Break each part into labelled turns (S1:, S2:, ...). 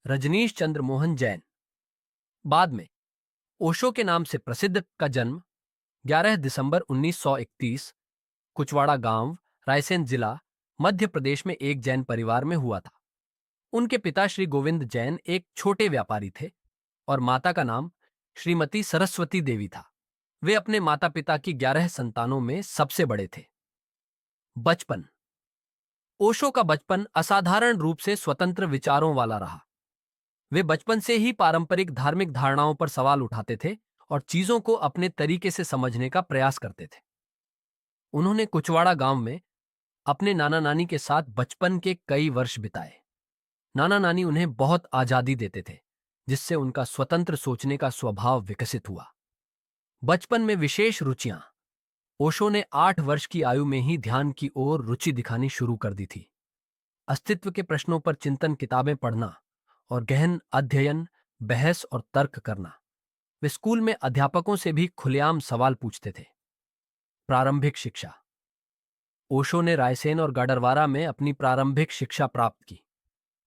S1: रजनीश चंद्र मोहन जैन, बाद में ओशो के नाम से प्रसिद्ध, का जन्म 11 दिसंबर 1931 कुचवाड़ा गांव, रायसेन जिला, मध्य प्रदेश में एक जैन परिवार में हुआ था। उनके पिता श्री गोविंद जैन एक छोटे व्यापारी थे और माता का नाम श्रीमती सरस्वती देवी था। वे अपने माता पिता की 11 संतानों में सबसे बड़े थे। बचपन। ओशो का बचपन असाधारण रूप से स्वतंत्र विचारों वाला रहा। वे बचपन से ही पारंपरिक धार्मिक धारणाओं पर सवाल उठाते थे और चीजों को अपने तरीके से समझने का प्रयास करते थे। उन्होंने कुचवाड़ा गांव में अपने नाना नानी के साथ बचपन के कई वर्ष बिताए। नाना नानी उन्हें बहुत आजादी देते थे, जिससे उनका स्वतंत्र सोचने का स्वभाव विकसित हुआ। बचपन में विशेष रुचियां। ओशो ने 8 वर्ष की आयु में ही ध्यान की ओर रुचि दिखानी शुरू कर दी थी। अस्तित्व के प्रश्नों पर चिंतन किताबें पढ़ना और गहन अध्ययन, बहस और तर्क करना। वे स्कूल में अध्यापकों से भी खुलेआम सवाल पूछते थे। प्रारंभिक शिक्षा। ओशो ने रायसेन और गाडरवारा में अपनी प्रारंभिक शिक्षा प्राप्त की।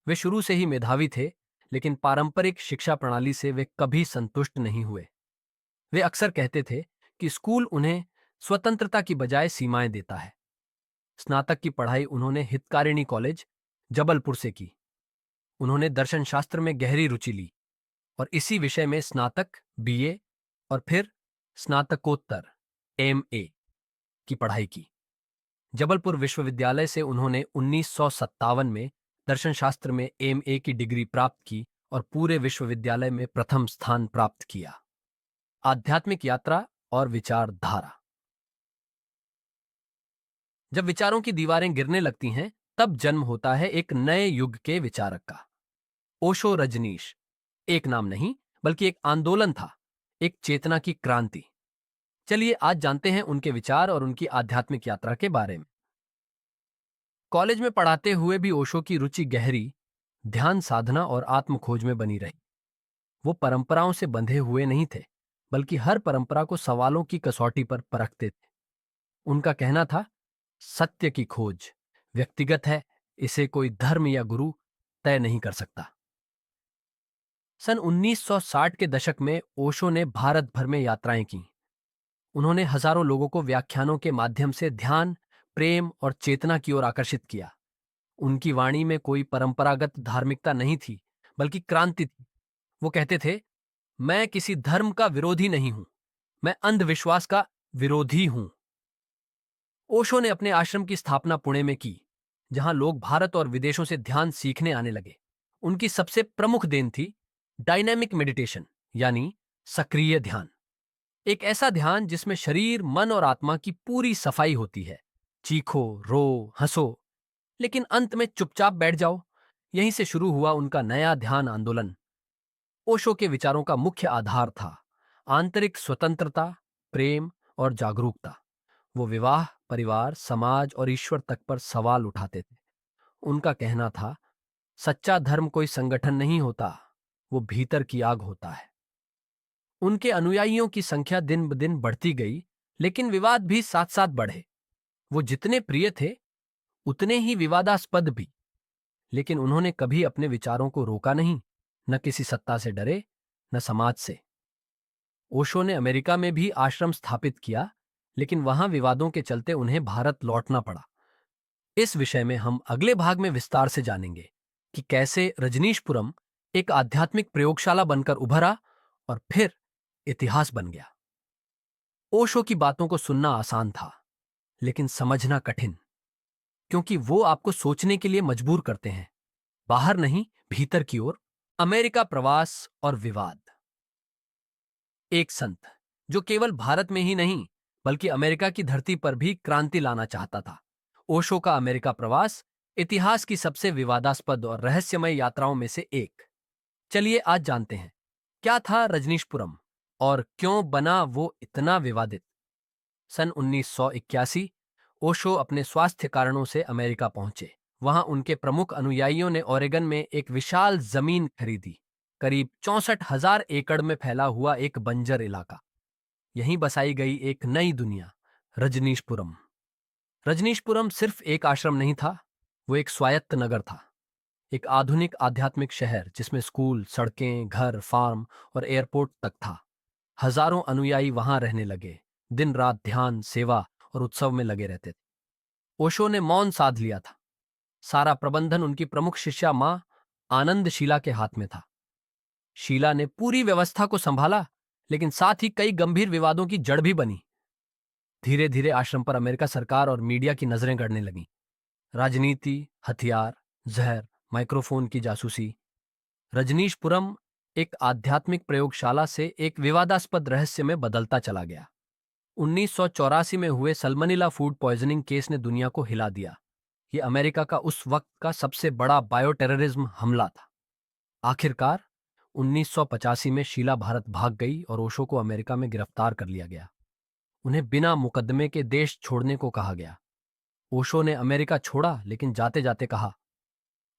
S1: वे शुरू से ही मेधावी थे, लेकिन पारंपरिक शिक्षा प्रणाली से वे कभी संतुष्ट नहीं हुए। वे अक्सर कहते थे कि स्कूल उन्हें स्वतंत्रता की बजाय सीमाएं देता है। स्नातक की पढ़ाई उन्होंने हितकारिणी कॉलेज, जबलपुर से की। उन्होंने दर्शन शास्त्र में गहरी रुचि ली और इसी विषय में स्नातक, बीए और फिर स्नातकोत्तर, एमए की पढ़ाई की। जबलपुर विश्वविद्यालय से उन्होंने 1957 में दर्शन शास्त्र में एमए की डिग्री प्राप्त की और पूरे विश्वविद्यालय में प्रथम स्थान प्राप्त किया। आध्यात्मिक यात्रा और विचारधारा। जब विचारों की दीवारें गिरने लगती हैं, तब जन्म होता है एक नए युग के विचारक का। ओशो रजनीश एक नाम नहीं, बल्कि एक आंदोलन था, एक चेतना की क्रांति। चलिए आज जानते हैं उनके विचार और उनकी आध्यात्मिक यात्रा के बारे में। कॉलेज में पढ़ाते हुए भी ओशो की रुचि गहरी ध्यान साधना और आत्मखोज में बनी रही। वो परंपराओं से बंधे हुए नहीं थे, बल्कि हर परंपरा को सवालों की कसौटी पर परखते थे। उनका कहना था, सत्य की खोज व्यक्तिगत है, इसे कोई धर्म या गुरु तय नहीं कर सकता। सन 1960 के दशक में ओशो ने भारत भर में यात्राएं की। उन्होंने हजारों लोगों को व्याख्यानों के माध्यम से ध्यान, प्रेम और चेतना की ओर आकर्षित किया। उनकी वाणी में कोई परंपरागत धार्मिकता नहीं थी, बल्कि क्रांति थी। वो कहते थे, मैं किसी धर्म का विरोधी नहीं हूं, मैं अंधविश्वास का विरोधी हूं। ओशो ने अपने आश्रम की स्थापना पुणे में की, जहां लोग भारत और विदेशों से ध्यान सीखने आने लगे। उनकी सबसे प्रमुख देन थी डायनेमिक मेडिटेशन, यानी सक्रिय ध्यान। एक ऐसा ध्यान जिसमें शरीर, मन और आत्मा की पूरी सफाई होती है। चीखो, रो, हंसो, लेकिन अंत में चुपचाप बैठ जाओ। यहीं से शुरू हुआ उनका नया ध्यान आंदोलन। ओशो के विचारों का मुख्य आधार था आंतरिक स्वतंत्रता, प्रेम और जागरूकता। वो विवाह, परिवार, समाज और ईश्वर तक पर सवाल उठाते थे। उनका कहना था, सच्चा धर्म कोई संगठन नहीं होता, वो भीतर की आग होता है। उनके अनुयायियों की संख्या दिन ब दिन बढ़ती गई, लेकिन विवाद भी साथ साथ बढ़े। वो जितने प्रिय थे, उतने ही विवादास्पद भी। लेकिन उन्होंने कभी अपने विचारों को रोका नहीं, न किसी सत्ता से डरे, न समाज से। ओशो ने अमेरिका में भी आश्रम स्थापित किया, लेकिन वहां विवादों के चलते उन्हें भारत लौटना पड़ा। इस विषय में हम अगले भाग में विस्तार से जानेंगे कि कैसे रजनीशपुरम एक आध्यात्मिक प्रयोगशाला बनकर उभरा और फिर इतिहास बन गया। ओशो की बातों को सुनना आसान था, लेकिन समझना कठिन, क्योंकि वो आपको सोचने के लिए मजबूर करते हैं, बाहर नहीं, भीतर की ओर। अमेरिका प्रवास और विवाद। एक संत जो केवल भारत में ही नहीं, बल्कि अमेरिका की धरती पर भी क्रांति लाना चाहता था। ओशो का अमेरिका प्रवास इतिहास की सबसे विवादास्पद और रहस्यमय यात्राओं में से एक। चलिए आज जानते हैं, क्या था रजनीशपुरम और क्यों बना वो इतना विवादित। सन 1981 ओशो अपने स्वास्थ्य कारणों से अमेरिका पहुंचे। वहां उनके प्रमुख अनुयायियों ने ओरेगन में एक विशाल जमीन खरीदी, करीब 64,000 एकड़ में फैला हुआ एक बंजर इलाका। यहीं बसाई गई एक नई दुनिया, रजनीशपुरम। रजनीशपुरम सिर्फ एक आश्रम नहीं था, वो एक स्वायत्त नगर था। एक आधुनिक आध्यात्मिक शहर जिसमें स्कूल, सड़कें, घर, फार्म और एयरपोर्ट तक था। हजारों अनुयायी वहां रहने लगे, दिन रात ध्यान, सेवा और उत्सव में लगे रहते थे। ओशो ने मौन साध लिया था। सारा प्रबंधन उनकी प्रमुख शिष्या मां आनंद शीला के हाथ में था। शीला ने पूरी व्यवस्था को संभाला, लेकिन साथ ही कई गंभीर विवादों की जड़ भी बनी। धीरे धीरे आश्रम पर अमेरिका सरकार और मीडिया की नजरें गड़ने लगीं। राजनीति, हथियार, जहर, माइक्रोफोन की जासूसी। रजनीशपुरम एक आध्यात्मिक प्रयोगशाला से एक विवादास्पद रहस्य में बदलता चला गया। 1984 में हुए सल्मोनेला फूड पॉइजनिंग केस ने दुनिया को हिला दिया। ये अमेरिका का उस वक्त का सबसे बड़ा बायोटेररिज्म हमला था। आखिरकार 1985 में शीला भारत भाग गई और ओशो को अमेरिका में गिरफ्तार कर लिया गया। उन्हें बिना मुकदमे के देश छोड़ने को कहा गया। ओशो ने अमेरिका छोड़ा, लेकिन जाते जाते कहा,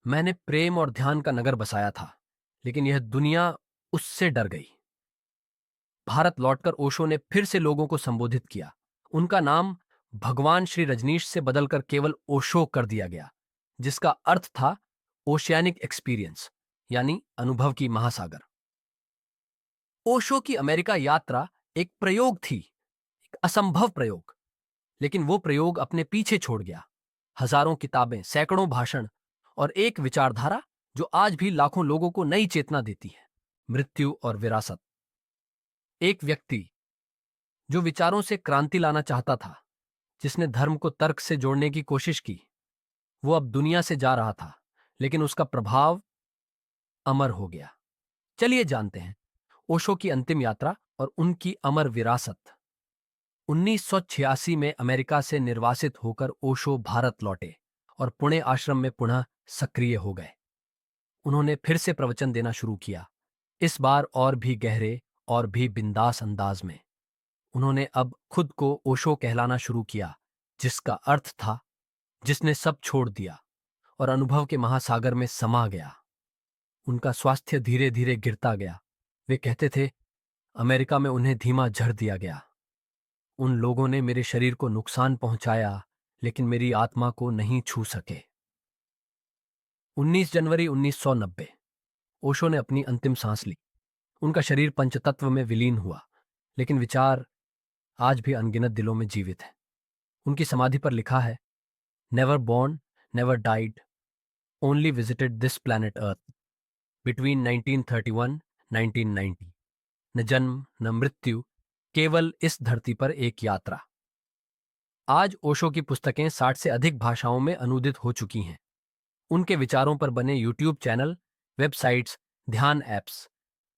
S1: मैंने प्रेम और ध्यान का नगर बसाया था, लेकिन यह दुनिया उससे डर गई। भारत लौटकर ओशो ने फिर से लोगों को संबोधित किया। उनका नाम भगवान श्री रजनीश से बदलकर केवल ओशो कर दिया गया, जिसका अर्थ था ओशियानिक एक्सपीरियंस, यानी अनुभव की महासागर। ओशो की अमेरिका यात्रा एक प्रयोग थी, एक असंभव प्रयोग, लेकिन वो प्रयोग अपने पीछे छोड़ गया हजारों किताबें, सैकड़ों भाषण और एक विचारधारा जो आज भी लाखों लोगों को नई चेतना देती है, मृत्यु और विरासत। एक व्यक्ति जो विचारों से क्रांति लाना चाहता था, जिसने धर्म को तर्क से जोड़ने की कोशिश की, वो अब दुनिया से जा रहा था, लेकिन उसका प्रभाव अमर हो गया। चलिए जानते हैं ओशो की अंतिम यात्रा और उनकी अमर विरासत। 1986 में अमेरिका से निर्वासित होकर ओशो भारत लौटे और पुणे आश्रम में पुनः सक्रिय हो गए। उन्होंने फिर से प्रवचन देना शुरू किया, इस बार और भी गहरे और भी बिंदास अंदाज में। उन्होंने अब खुद को ओशो कहलाना शुरू किया, जिसका अर्थ था जिसने सब छोड़ दिया और अनुभव के महासागर में समा गया। उनका स्वास्थ्य धीरे धीरे गिरता गया। वे कहते थे, अमेरिका में उन्हें धीमा झड़ दिया गया। उन लोगों ने मेरे शरीर को नुकसान पहुंचाया, लेकिन मेरी आत्मा को नहीं छू सके। 19 जनवरी 1990 ओशो ने अपनी अंतिम सांस ली। उनका शरीर पंचतत्व में विलीन हुआ, लेकिन विचार आज भी अनगिनत दिलों में जीवित है। उनकी समाधि पर लिखा है, never born, never died, only visited this planet earth between 1931-1990। न जन्म न मृत्यु, केवल इस धरती पर एक यात्रा। आज ओशो की पुस्तकें 60 से अधिक भाषाओं में अनुदित हो चुकी हैं। उनके विचारों पर बने यूट्यूब चैनल, वेबसाइट्स, ध्यान ऐप्स,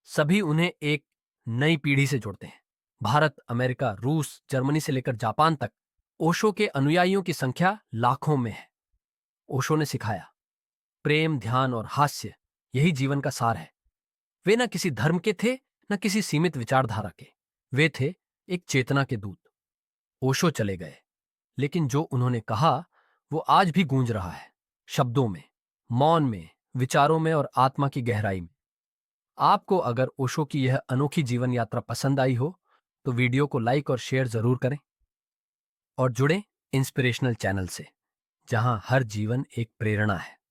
S1: सभी उन्हें एक नई पीढ़ी से जोड़ते हैं। भारत, अमेरिका, रूस, जर्मनी से लेकर जापान तक ओशो के अनुयायियों की संख्या लाखों में है। ओशो ने सिखाया, प्रेम, ध्यान और हास्य यही जीवन का सार है। वे न किसी धर्म के थे, न किसी सीमित विचारधारा के। वे थे एक चेतना के दूत। ओशो चले गए, लेकिन जो उन्होंने कहा वो आज भी गूंज रहा है, शब्दों में, मौन में, विचारों में और आत्मा की गहराई में। आपको अगर ओशो की यह अनोखी जीवन यात्रा पसंद आई हो तो वीडियो को लाइक और शेयर जरूर करें और जुड़ें इंस्पिरेशनल चैनल से, जहां हर जीवन एक प्रेरणा है।